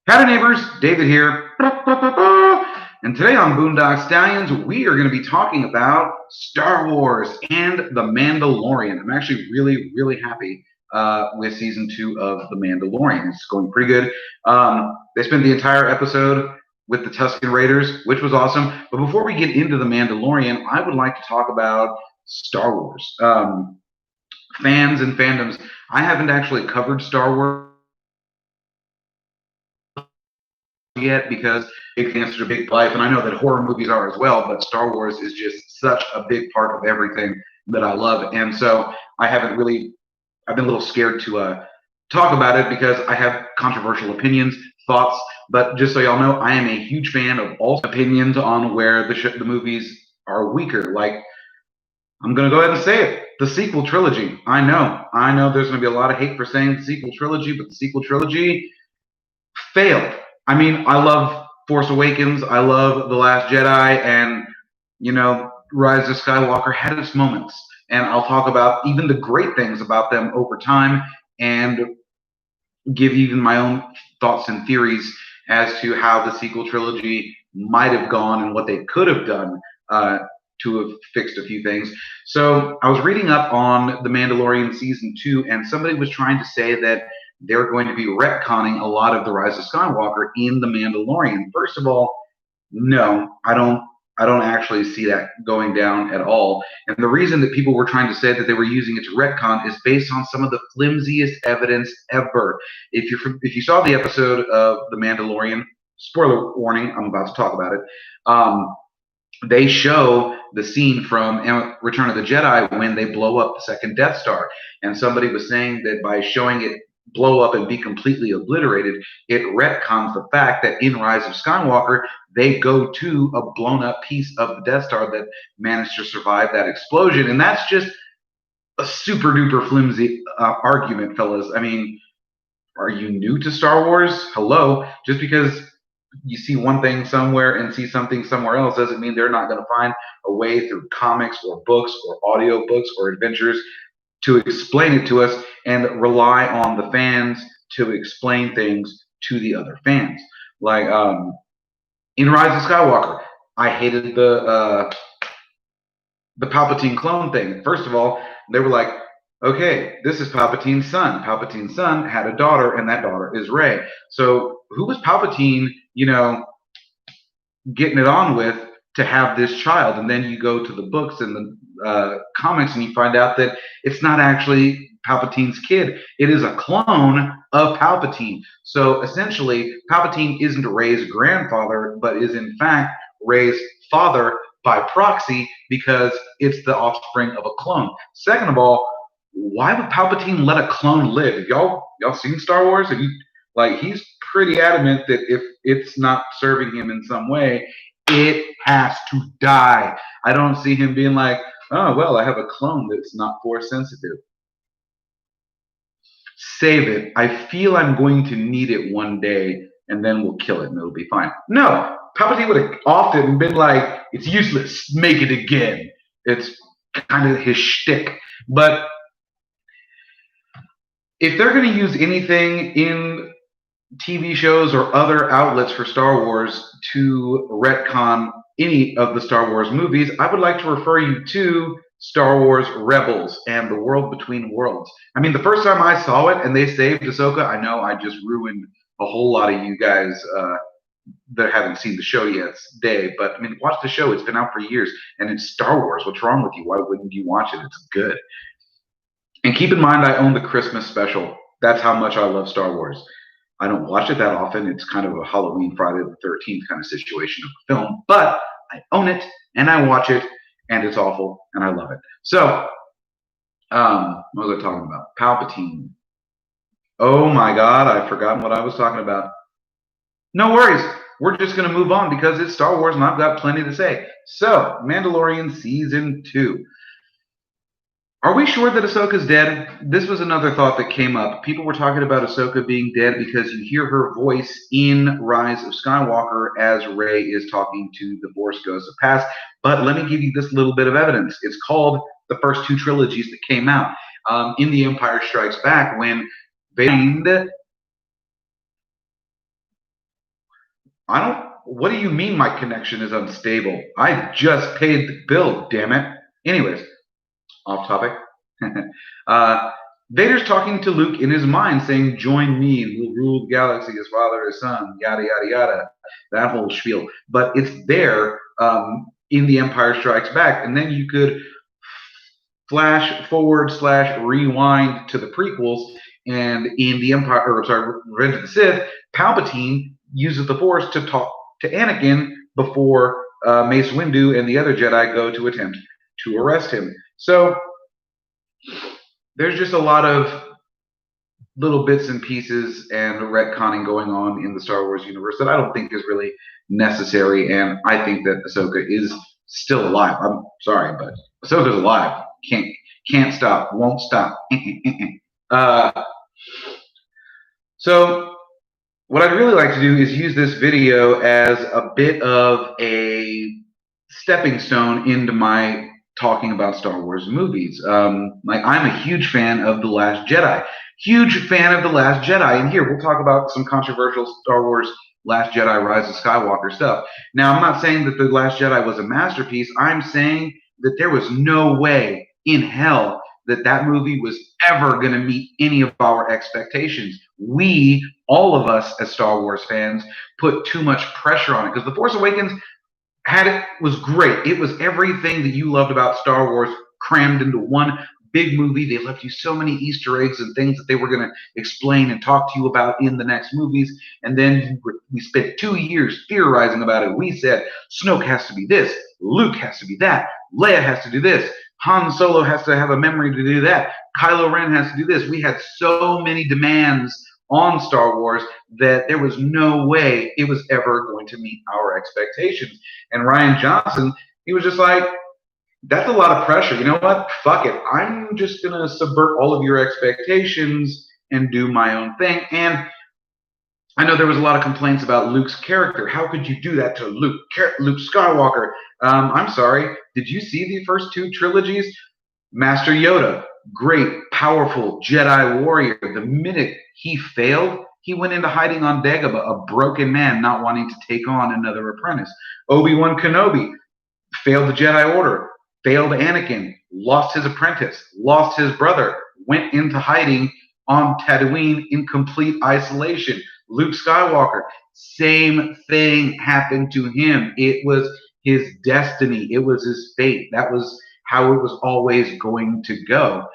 Howdy neighbors, David here. And today on Boondock Stallions, we are going to be talking about Star Wars and The Mandalorian. I'm actually really happy with season 2 of The Mandalorian. It's going pretty good. They spent the entire episode with the Tusken Raiders, which was awesome. But before we get into The Mandalorian, I would like to talk about Star Wars. Fans and fandoms. I haven't actually covered Star Wars yet because it is such a big life, and I know that horror movies are as well, but Star Wars is just such a big part of everything that I love, and so I've been a little scared to talk about it because I have controversial opinions, thoughts, but just so y'all know, I am a huge fan of all opinions on where the movies are weaker. Like, I'm going to go ahead and say it. The sequel trilogy. I know there's going to be a lot of hate for saying the sequel trilogy, but the sequel trilogy failed. I mean, I love Force Awakens, I love The Last Jedi, and, Rise of Skywalker had its moments. And I'll talk about even the great things about them over time and give even my own thoughts and theories as to how the sequel trilogy might have gone and what they could have done to have fixed a few things. So I was reading up on The Mandalorian Season 2, and somebody was trying to say that they're going to be retconning a lot of the Rise of Skywalker in The Mandalorian. First of all, no, I don't actually see that going down at all. And the reason that people were trying to say that they were using it to retcon is based on some of the flimsiest evidence ever. If you saw the episode of The Mandalorian, spoiler warning, I'm about to talk about it. They show the scene from Return of the Jedi when they blow up the second Death Star. And somebody was saying that by showing it blow up and be completely obliterated, it retcons the fact that in Rise of Skywalker, they go to a blown up piece of the Death Star that managed to survive that explosion. And that's just a super duper flimsy argument, fellas. I mean, are you new to Star Wars? Hello. Just because you see one thing somewhere and see something somewhere else doesn't mean they're not going to find a way through comics or books or audio books or adventures to explain it to us and rely on the fans to explain things to the other fans. Like in Rise of Skywalker, I hated the Palpatine clone thing. First of all, they were like, okay, this is Palpatine's son. Palpatine's son had a daughter, and that daughter is Rey. So who was Palpatine, getting it on with to have this child? And then you go to the books and the comics and you find out that it's not actually Palpatine's kid. It is a clone of Palpatine. So essentially, Palpatine isn't Rey's grandfather, but is in fact Rey's father by proxy because it's the offspring of a clone. Second of all, why would Palpatine let a clone live? Have y'all seen Star Wars? He's pretty adamant that if it's not serving him in some way, it has to die. I don't see him being like, oh, well, I have a clone that's not force sensitive. Save it. I feel I'm going to need it one day, and then we'll kill it, and it'll be fine. No, Palpatine would have offed it and been like, it's useless. Make it again. It's kind of his shtick. But if they're going to use anything in TV shows or other outlets for Star Wars to retcon any of the Star Wars movies, I would like to refer you to Star Wars Rebels and The World Between Worlds. I mean, the first time I saw it and they saved Ahsoka, I know I just ruined a whole lot of you guys that haven't seen the show yet today, but I mean, watch the show. It's been out for years, and it's Star Wars. What's wrong with you? Why wouldn't you watch it? It's good. And keep in mind, I own the Christmas special. That's how much I love Star Wars. I don't watch it that often. It's kind of a Halloween, Friday the 13th kind of situation of a film, but I own it and I watch it, and it's awful and I love it. So, what was I talking about? Palpatine. Oh my God, I've forgotten what I was talking about. No worries. We're just going to move on because it's Star Wars and I've got plenty to say. So, Mandalorian Season 2. Are we sure that Ahsoka's dead? This was another thought that came up. People were talking about Ahsoka being dead because you hear her voice in Rise of Skywalker as Rey is talking to the Force Ghosts of Past. But let me give you this little bit of evidence. It's called the first 2 trilogies that came out. In The Empire Strikes Back, when Vader I don't. What do you mean my connection is unstable? I just paid the bill, damn it. Anyways, off topic. uh, Vader's talking to Luke in his mind, saying, "Join me, and we'll rule the galaxy as father as son." Yada yada yada. That whole spiel. But it's there in The Empire Strikes Back, and then you could flash forward slash rewind to the prequels, and in the Empire, or sorry, Revenge of the Sith, Palpatine uses the Force to talk to Anakin before Mace Windu and the other Jedi go to attempt to arrest him. So there's just a lot of little bits and pieces and retconning going on in the Star Wars universe that I don't think is really necessary, and I think that Ahsoka is still alive. I'm sorry, but Ahsoka's alive. Can't stop, won't stop. uh, so what I'd really like to do is use this video as a bit of a stepping stone into my talking about Star Wars movies. Like, I'm a huge fan of The Last Jedi. Huge fan of The Last Jedi. And here, we'll talk about some controversial Star Wars Last Jedi Rise of Skywalker stuff. Now, I'm not saying that The Last Jedi was a masterpiece. I'm saying that there was no way in hell that that movie was ever going to meet any of our expectations. We, all of us as Star Wars fans, put too much pressure on it, because The Force Awakens was great. It was everything that you loved about Star Wars crammed into one big movie. They left you so many Easter eggs and things that they were going to explain and talk to you about in the next movies. And then we spent 2 years theorizing about it. We said Snoke has to be this, Luke has to be that, Leia has to do this, Han Solo has to have a memory to do that, Kylo Ren has to do this. We had so many demands on Star Wars that there was no way it was ever going to meet our expectations. And Rian Johnson, he was just like, that's a lot of pressure. You know what? Fuck it. I'm just going to subvert all of your expectations and do my own thing. And I know there was a lot of complaints about Luke's character. How could you do that to Luke Skywalker? I'm sorry. Did you see the first 2 trilogies? Master Yoda, great, powerful Jedi warrior. The minute he failed, he went into hiding on Dagobah, a broken man not wanting to take on another apprentice. Obi-Wan Kenobi failed the Jedi Order, failed Anakin, lost his apprentice, lost his brother, went into hiding on Tatooine in complete isolation. Luke Skywalker, same thing happened to him. It was his destiny. It was his fate. That was how it was always going to go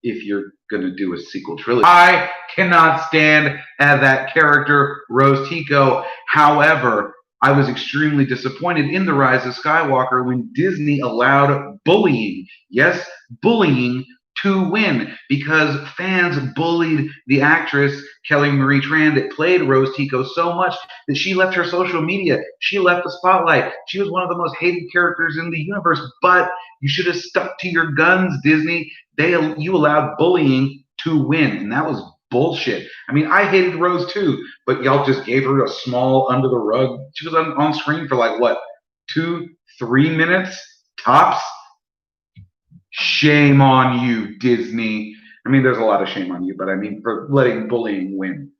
if you're going to do a sequel trilogy. I cannot stand that character, Rose Tico. However, I was extremely disappointed in The Rise of Skywalker when Disney allowed bullying, yes, bullying, to win, because fans bullied the actress Kelly Marie Tran that played Rose Tico so much that she left her social media. She left the spotlight. She was one of the most hated characters in the universe, but you should have stuck to your guns, Disney. You allowed bullying to win, and that was bullshit. I mean, I hated Rose too, but y'all just gave her a small under the rug. She was on screen for like, what, 2-3 minutes tops? Shame on you, Disney. I mean, there's a lot of shame on you, but I mean, for letting bullying win.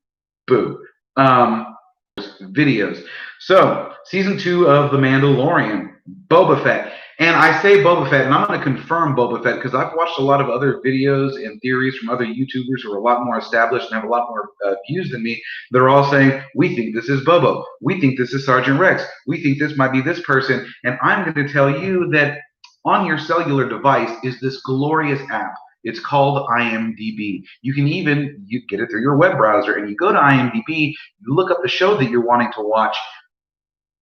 Boo. Videos. So, season 2 of The Mandalorian, Boba Fett. And I say Boba Fett, and I'm going to confirm Boba Fett because I've watched a lot of other videos and theories from other YouTubers who are a lot more established and have a lot more views than me. They're all saying, we think this is Bobo. We think this is Sergeant Rex. We think this might be this person. And I'm going to tell you that on your cellular device is this glorious app. It's called IMDb. You can even get it through your web browser, and you go to IMDb, you look up the show that you're wanting to watch,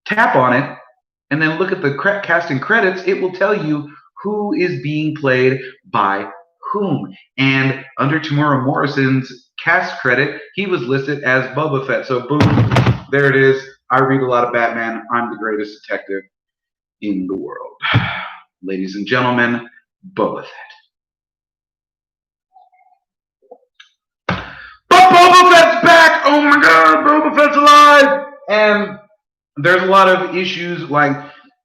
tap on it, and then look at the cast and credits. It will tell you who is being played by whom. And under Tamora Morrison's cast credit, he was listed as Boba Fett. So boom, there it is. I read a lot of Batman. I'm the greatest detective in the world. Ladies and gentlemen, Boba Fett. But Boba Fett's back! Oh my god, Boba Fett's alive! And there's a lot of issues like,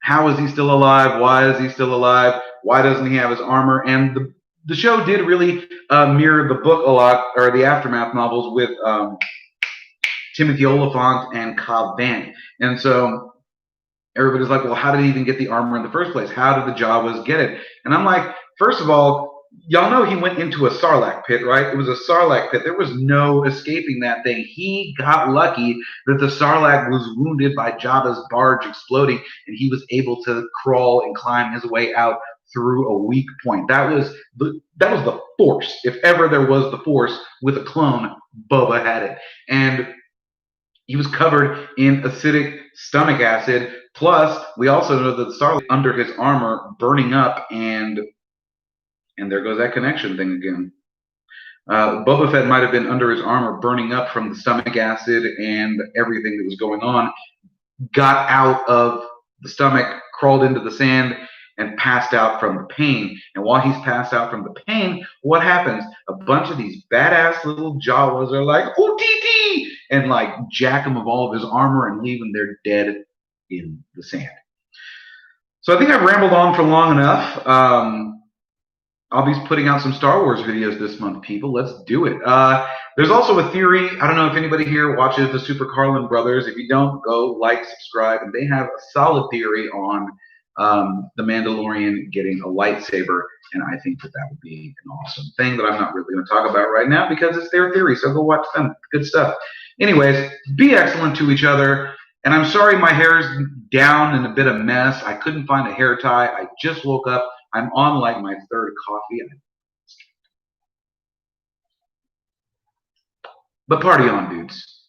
how is he still alive? Why is he still alive? Why doesn't he have his armor? And the show did really mirror the book a lot, or the Aftermath novels, with Timothy Oliphant and Cobb Vanth. And so everybody's like, well, how did he even get the armor in the first place? How did the Jawas get it? And I'm like, first of all, y'all know he went into a Sarlacc pit, right? It was a Sarlacc pit. There was no escaping that thing. He got lucky that the Sarlacc was wounded by Jabba's barge exploding, and he was able to crawl and climb his way out through a weak point. That was the Force. If ever there was the Force with a clone, Boba had it. And he was covered in acidic stomach acid. Plus, we also know that the Sarlacc under his armor burning up, and there goes that connection thing again. Boba Fett might have been under his armor burning up from the stomach acid and everything that was going on, got out of the stomach, crawled into the sand, and passed out from the pain. And while he's passed out from the pain, what happens? A bunch of these badass little Jawas are like, oh, DD! And like jack him of all of his armor and leave him there dead in the sand. So I think I've rambled on for long enough. I'll be putting out some Star Wars videos this month, people. Let's do it. There's also a theory. I don't know if anybody here watches the Super Carlin Brothers. If you don't, go like, subscribe. And they have a solid theory on the Mandalorian getting a lightsaber. And I think that would be an awesome thing that I'm not really going to talk about right now because it's their theory. So go watch them. Good stuff. Anyways, be excellent to each other. And I'm sorry my hair's down and a bit of mess. I couldn't find a hair tie. I just woke up. I'm on like my third coffee. But party on, dudes.